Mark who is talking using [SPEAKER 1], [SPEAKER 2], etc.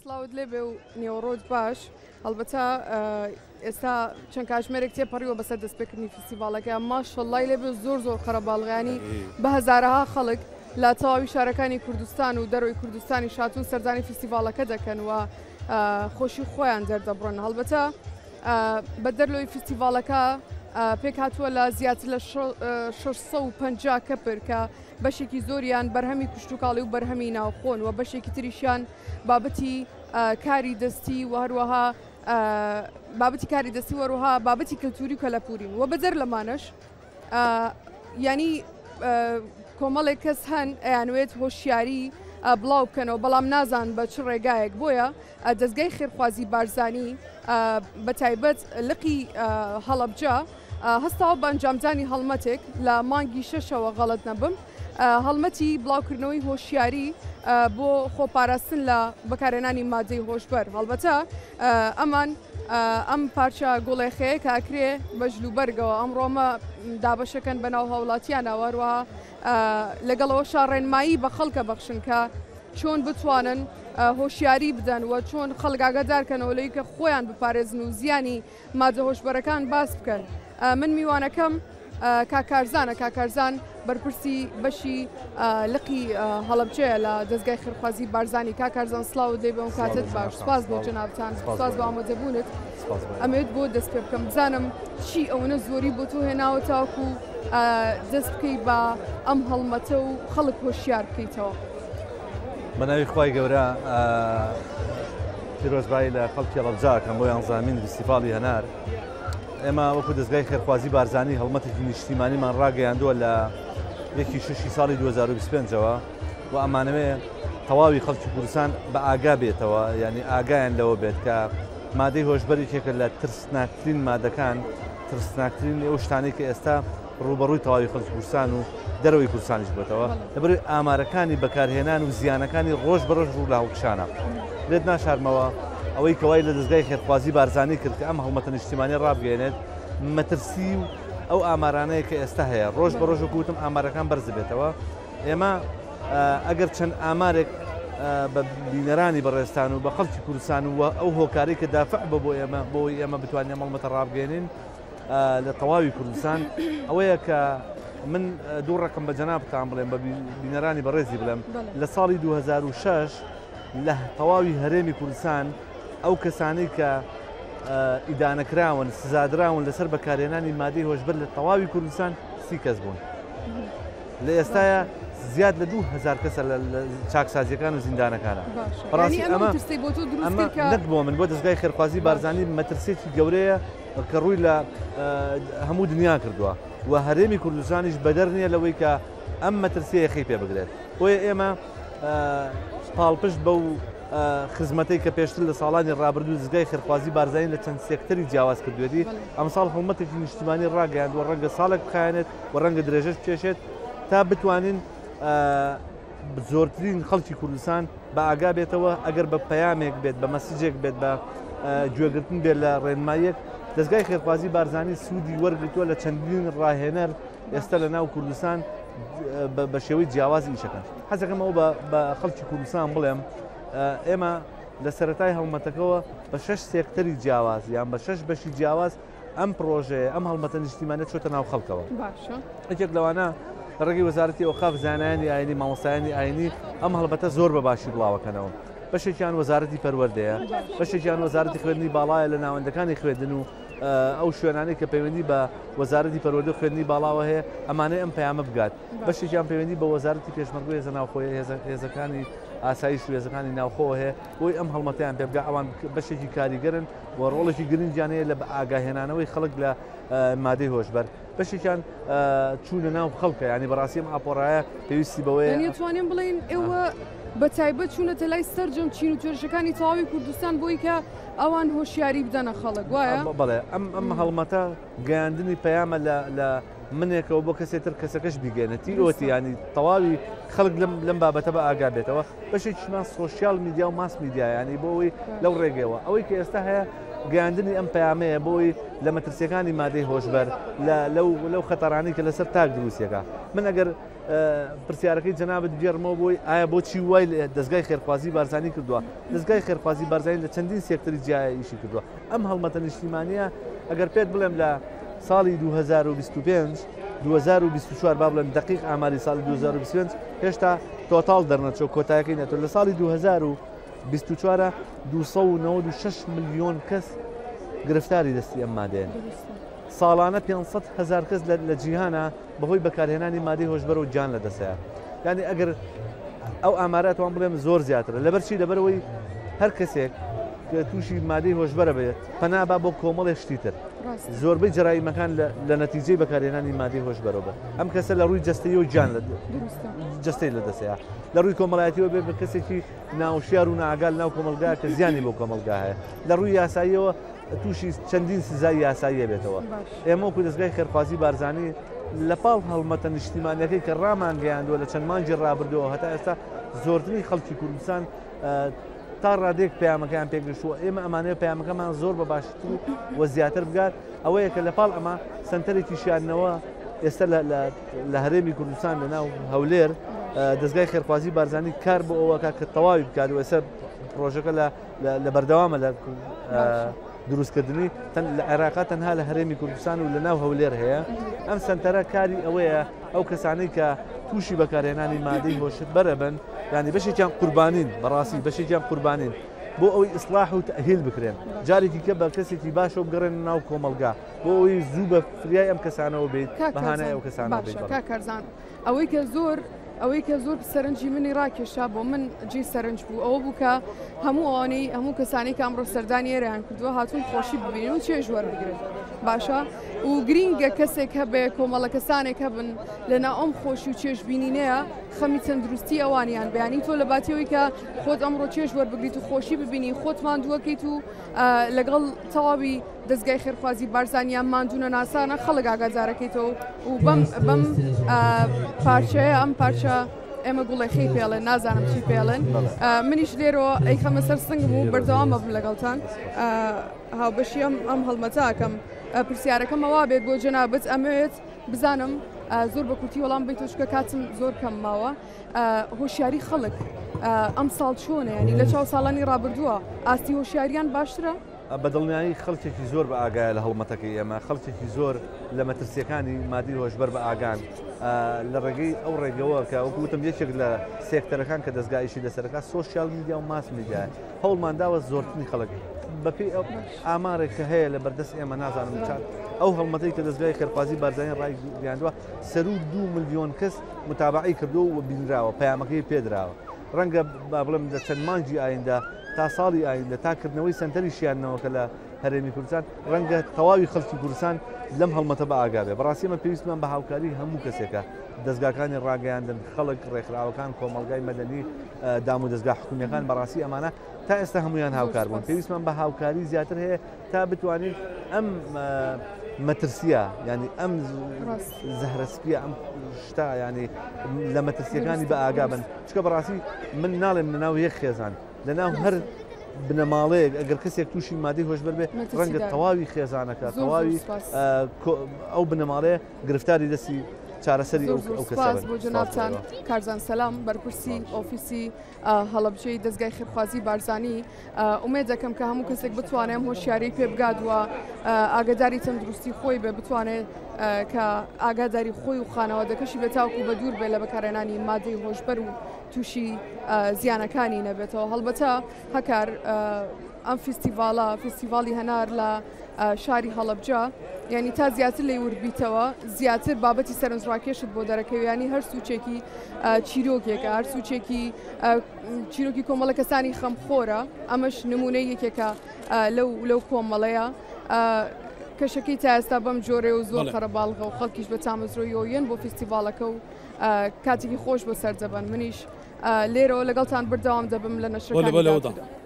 [SPEAKER 1] سلااوت لێبێ و نیێوەڕۆت باش هەڵبەتە ئێستا چەند کاتژمێرێک تێپەڕیوە بەسەر دەستپێکردنی فستیڤالەکە ماشەڵڵای لێبێ زۆر قەرەباڵغیانی بە هەزارەها خەڵک لە تەواوی شارەکانی کوردستان و دەرەوەی کوردستانی شاتون سەردانی فستیڤالەکە دەکەن و خۆشی خۆیان دەردەبڕن هەڵبەتە بە دەرلۆی فستیڤالەکە پێک هاتووە لە زیاتر لە 650 کەپر کە بەشێکی زۆریان بەرهەمی کوشتتوکاڵی و بەرهەمی ناوخۆن و بەشێکی تریشیان بابەتی کاری دەستی و هەروەها بابەتی کاری دەستی وەروها بابەتی کەلتوری و کەلەپورین و بەدەر لەمانش ینی کۆمەڵێک کەس هەن ئەیانوێت هۆشیاری بڵاو بکەنەوە بەڵام نازان بە چ ڕێگایەک بۆیە دەستگای خێرخوازی بارزانی بە تایبەت لقی هەڵەبجە هەستاوە بە ئەنجامدانی هەڵمەتێک لە مانگی شەشەوە غەڵەت نەبم هەڵمەتی بڵاوکردنەوەی هۆشیاری بۆ خۆپاراستن لە بەکارهێنانی مادەی هۆشبەر هەڵبەتە ئەمان ئەم پارچە گوڵێخەیە کاکرێ بەژلوبەرگەوە ئەمڕۆمە دابەشەکەن بەناو هاوڵاتیانەوەروە لەگەڵەوە شاڕێنمایی بە خەڵکە بەخشن کە چۆن بتوانن هۆشیاری بدەن و چۆن خەڵگاگەدارکەنەوە لەی کە خۆیان بپارێزن و زیانی مادە هۆشبەرەکان باس بکەن من میوانەکەم کاکارزان بەرپرسی بەشی لقی هەڵەبجەیە لە دەستگای خێرخوازی بارزانی کاکارزان سلااوت لێ بەم کاتت باش سپاس بۆ جەنابتان سپاس بە ئامادەبوونت ئەمەوێت بۆ دەست پێ بکەم بزانم چی ئەوەنە زۆری بۆ تۆ هێناوە تاوکو دەست بکەی بە ئەم هەڵمەتە و خەڵک هۆشیار بکەیتەوە
[SPEAKER 2] بەناوی خوای گەورە پیرۆزبایی لە خەڵکی هەڵەبجاکەم بۆ یانزامین فستیڤاڵی هەنار ئێمە وەکو دەستگای خێرخوازی بارزانی هەڵمەتێکی نیشتیمانیمان ڕاگەیاندووە لە 1 ساڵی 2025ەوە و ئەمانەوێ تەواوی خەڵکی کوردستان بە ئاگا بێتەوە ینی ئاگایان لەوە بێت کە مادەی هۆشبەرێکێکە لە ترسناکترین مادەکان ترسناکترین ئەو شتانەی کە ئێستا ڕوبەڕووی تەواوی خەڵکی کوردستان و دەرەوەی کوردستانیش بێتەوە لەبەر ئامارەکانی بەکارهێنان و زیانەکانی ڕۆژ بەڕۆژ ڕوو لە هەڵکشانە لێت ناشارمەوە ئەوەی کەوای لە دەستگای خێرخوازی بارزانی کرد کە ئەم هەڵمەتە نیشتیمانی ڕابگەێنێت مەترسی و ئەو ئامارانەیە کە ئێستا هەیە ڕۆژ بە ڕۆژ گوتم ئامارەکان بەرز بێتەوە ئێمە ئەگەر چەند ئامارێک بە بینەرانی بەڕێستان و بە خەڵکی کوردستان و ئەو هۆکاری کە دافع بە بۆ ئێمە بۆی ئێمە بتوانین هەڵمەتە ڕابگەێنین لە تەواوی کوردستان ئەوەیە کە من دوو ڕقم بە جەنابتان بڵێم بە بینەرانی بەڕێزی بڵێم لە ساڵی 2006 لە تەواوی هەرێمی کوردستان ئەو کەسانی کە ئیدانەکراون سزادراون لەسەر بەکارهێنانی مادەی هۆشبەر لە تەواوی کوردستان 30 کەس بوون لە ئێستاە زیاد لە 2000 کەسە لە چاکسازیەکان و زیندانەکانە نەک بۆ من بۆ دەستگای خێرخوازی بارزانی مەترسێکی گەورەیە کە ڕووی لە هەموو دنیا کردووە و هەرێمی کوردستانیش بەدەر نییە لەوەی کە ئەم مەترسیە خەی پێ بگرێت بۆیە ئێمە پاڵپشت بەو خزمەتەی کە پێشتر لە ساڵانی ڕابردوو دەستگای خێرخوازی بارزانی لە چەند سێکتەری جیاواز کردوێتی ئەم ساڵ هەڵمەتێکی نیشتیمانی ڕاگەیاندووە ڕەنگە ساڵێک بخایەنێت و ڕەنگە درێژەش بچێشێت تا بتوانین زۆرترین خەڵکی کوردستان بە ئاگا بێتەوە ئەگەر بە پەیامێک بێت بە مەسیجێک بێت بە گوێگرتن بێت لە ڕێنماییەک دەستگای خێرخوازی بارزانی سوودی وەرگتووە لە چەندین ڕاهێنەر ئێستا لە ناو کوردستان بە شێوەی جیاوازی ئیشەکەن حەزەکەمەوە بە خەڵکی کوردستان بڵێم ئێمە لە سەرەتای هەڵمەتەکەەوە بە 6 سێکتەری جیاواز یان بە 6 بەشی جیاواز ئەم پرۆژەیە ئەم هەڵمەتە نیشتیمانێت چۆتە ناو خەڵکەوە یەکێک لەوانە ڕێگەی وەزارەتی ئەوقاف زانایانی ئاینی مامۆستایانی ئاینی ئەم هەڵبەتە زۆر بە باشی بڵاوەکەنەوە بەشێکیان وەزارەتی پەروەردەیە بەشێکیان وەزارەتی خوێندنی باڵایە لە ناوەندەکانی خوێندن و ئەو شوێنانەی کە پەیوەندی بە وەزارەتی پەروەردە خوێندنی باڵاوە هەیە ئەمانەی ئەم پەیامە بگات بەشێکیان پەیوەندی بە وەزارەتی پێشمەرگۆی هێزە ناوخۆیە هێزەکانی ئاسایش و هێزەکانی ناوخۆوە هەیە بۆی ئەم هەڵمەتیان پێ بگات ئەوان بەشێکی کاریگەرن و ڕۆڵێکی گرنگیان هەیە لە ئاگاهێنانەوەی خەڵک لە مادەی هۆشبەر بەشێکیان چوونە ناو خەڵکە ینی بەڕاستی ئەم ئاپۆڕایە پێویستی بەوەیە
[SPEAKER 1] توانین بڵین ئێوە بە تایبەت چوونەتە لای سەررجەم چین و توێژەکانی تەواوی کوردستان بۆی کە ئەوان هۆشیاری بدەنە خەڵک وایە
[SPEAKER 2] بەڵێ ئەم هەڵمەتە گەیاندنی پەیامە لە منێکەوە بۆ کەسێتر کەسەکەش بیگەێنێتی ئۆتی ینی تەواوی خەڵک لەم بابەتە بە ئاگا بێتەوە بەشێکیمان سۆشیال میدیا و ماس میدیا ینی بۆەوەی لەو ڕێگەوە ئەوەی کە ئێستا هەیە گەیاندنی ئەم پەیامەیە بۆی لە مەترسیەکانی مادەی هۆشبەر لەو خەتەرانی کە لەسەر تاک دروستیەکە من ئەگەر پرسیارەکەی جەنابەت گێڕمەوە بۆی ئایا بۆچی وای دەستگای خێرخوازی بارزانانی کردووە دەستگای خێرخوازی بارزانانی لە چەندین سێکتەری جیایە ئیشی کردووە ئەم هەڵمەتە نیشتیمانیە ئەگەر پێت بڵێم لە ساڵی 2025 2024 با بڵێن دقیق ئاماری ساڵی 2025 هێشتا تۆتاڵ دەرنەچۆ کۆتایەکەی نەتوە لە ساڵی 2024 296 ملیۆن کەس گرفتاری دەستی ئەم مادەیەن ساڵانە 500,000 کەس لە جیهانە بەهۆی بەکارهێنانی مادەی هۆشبەر و گیان لە دەسەیە یعنی ئەگەر ئەو ئامارەتوان بڵێم زۆر زیاترە لەبەرچی لەبەرەوەی هەر کەسێک تووشی مادەی هۆشبەرە بێت پەنابا بۆ کۆمەڵێ شتیتر زۆربەی جەرایمەکان لە نەتیجەی بەکارهێنانی مادەی هۆشبەرەوە بە ئەم کەسە لە ڕووی جەستەی و گیان جەستەی لە دەسەیە لە ڕووی کۆمەڵایەتیەوە بێت بە کەسێکی ناوشیار و ناگال ناو کۆمەلگا کە زیانی بۆ کۆمەلگا هەیە لە ڕووی یاساییەوە تووشی چەندین سزای یاساییە بێتەوە ئێمە وەکو دەستگای خێرخوازی بارزانی لە پاڵ هەڵمەتە نیشتیمانیەکەی کە ڕامانگەیاندووە لە چەند مانجی ڕابردەوە هەتا ئێستا زۆرترین خەڵکی کوردستان تا ڕادێک پەیامەکەیان پێگەشتووە ئێمە ئەمانەیە پەیامەکەمان زۆر بە باشتر و زیاتر بگات ئەوەیە کە لە پاڵ ئەمە سنتەرێکی شیاندنەوە ئێستا لە هەرێمی کوردستان لە ناو هەولێر دەستگای خێرخوازی بارزانی کار بۆ ئەوەکە کە تەواوی بکات و ئێستا پرۆژەکە لە بەردەوامە لە دروستکردنی لە عێراقا تەنها لە هەرێمی کوردستان و لە ناو هەولێر هەیە ئەم سنتەرە کاری ئەوەیە ئەو کەسانەی کە تووشی بەکارهێنانی مادەی هۆشت بەرەبن ینی بەشێکیان قوربانین بەڕاستی بەشێکیان قوربانین بۆ ئەوەی ئیسلاح و تەهیل بکرێن جارێکی کە بە کەسێکی باشەوە بگەڕێن ناو کۆمەلگا بۆ ئەوەی زوو بە فریای ئەم کەسانەوە بێت بەهانای ئەو کەسانەوە بێت
[SPEAKER 1] کارزان ئەوەی کە زۆر سەرنجی منی ڕاکێشا بۆ من جێ سەرنج بوو ئەوە بوو کە هەموو کەسانی کە ئەمڕۆ سەردانی ئێرەیان کردووە هاتوون خۆشی ببینن و چێژ وەربگرن باشە و گرینگە کەسێک هەبێ کۆمەڵە کەسانێک هەبن لەنا ئەم خۆشی و چێژبینینەیە خەمی تەندروستی ئەوانیان بەیانی تۆ لە باتیەوەی کە خۆت ئەمڕۆ چێژ وەربگریت و خۆشی ببینی خۆتمان دووەکەیت و لەگەڵ تەواوی دەستگای خێرخوازی بارزانیان ماندوونە ناسانە خەڵک ئاگادارەکەیتەوە و بەم پارچەیە ئەم پارچە ئێمە گوڵێخی پێڵێن نازانم چی پێڵێن منیش لێرەوە ئەی خەمە سەر سنگم و بەردەوام بم لەگەڵتان هاوبەشی ئەم هەڵمەتاکەم پرسیارەکەم ئەوا بێت بۆ جەنابەت ئەمەوێت بزانم زۆر بە کورتی وەڵام بیت چکە کاتم زۆر کەم ماوە هۆشیاری خەڵک ئەم ساڵ چۆنە ینی لە چاو ساڵانی ڕابردووە ئاستی هۆشیاریان باشترە؟
[SPEAKER 2] بەدڵنیایی خەڵکێکی زۆر بە ئاگایە لە هەڵمەتەکەی ئێمە خەڵکێکی زۆر لە مەترسیەکانی مادی هۆشبەر بە ئاگان لە ڕێگەی ئەو ڕێگەوە کە وەکوتم یەکێک لە سێکتەرەکان کە دەستگایشی لەسەرەکە سۆشیال میدیا و ماس میدیایە هەوڵمانداوە زۆرترین خەڵک بەپێی ئەو ئامارێک کە هەیە لە بەردەست ئێمە نازانم چات ئەو هەڵمەتەی کە دەستگای خێرخوازی بارزانی ڕایگەیاندووە سەرود 2 ملیۆن کەس متابعی کردو و بینراوە پەیامەکەی پێدراوە ڕەنگە با بڵێم لە چەند مانجی ئایندا تا ساڵی ئایندا تاکردنەوەی سنتەری شیاندنەوەکە لە هەرێمی کوردستان ڕەنگە تەواوی خەڵکی کوردستان لەم هەڵمەتە بە ئاگابێ بەڕاستی ئێمە پێویستمان بە هاوکاری هەموو کەسێکە دەستگاکانی ڕاگەیاندن خەڵک ڕێکخراوەکان کۆمەلگای مەدەنی دام و دەستگا حکوومیەکان بەڕاستی ئەمانە تا ئێستا هەمویان هاوکار بوون پێویستمان بە هاوکاری زیاتر هەیە تا بتوانین ئەم مەترسیە ینی ئەم زەهرەسپیە ئەم شتا ینی لە مەترسیەکانی بە ئاگا بن چکە بەڕاستی من ناڵێم لەناو یەک خێزان لەناو هەر بنەماڵەیە ئەگەر کەسێک تووشی مادەی هۆشبەر بێ ڕەنگە تەواوی خێزانەکە تەواوی ئەو بنەماڵەیە گرفتاری دەستی چارەسەری ئەو کەسە
[SPEAKER 1] بۆ جەنابتان کارزان سەلام بەرپرسی ئۆفیسی هەڵەبجەی دەستگای خێرخوازی بارزانی ئومێد دەکەم کە هەموو کەسێک بتوانێت هۆشیاری پێ بگات وە ئاگاداری تەندروستی خۆی بێ بتوانێت کە ئاگاداری خۆی و خانەوادەکەشی بێتاوکو بە دوور بێ لە بەکارهێنانی مادەی هۆشبەر و تووشی زیانەکانی نەبێتەوە هەڵبەتە هەکار ئەم فستیڤاڵی هەنار لە شاری هەڵەبجە یعنی تا زیاتر لێ وردبیتەوە زیاتر بابەتی سەرنجڕاکێشت بۆ دەرەکەویانی هەر سوچێکی چیرۆکێکە هەر سوچێکی چیرۆکی کۆمەڵە کەسانی خەمخۆرە ئەمەش نمونەی یەکێکە لەو کۆمەڵەیە کەشەکەی تا ئێستا بەم جۆرێ و زۆر خەرەباڵغە و خەڵکیش بە تامەزرۆیۆیەن بۆ فستیڤاڵەکە و کاتێکی خۆش بۆ سەردەبن منیش لێرەوە لەگەڵتان بەردەوام دەبم لە نەشرەکانی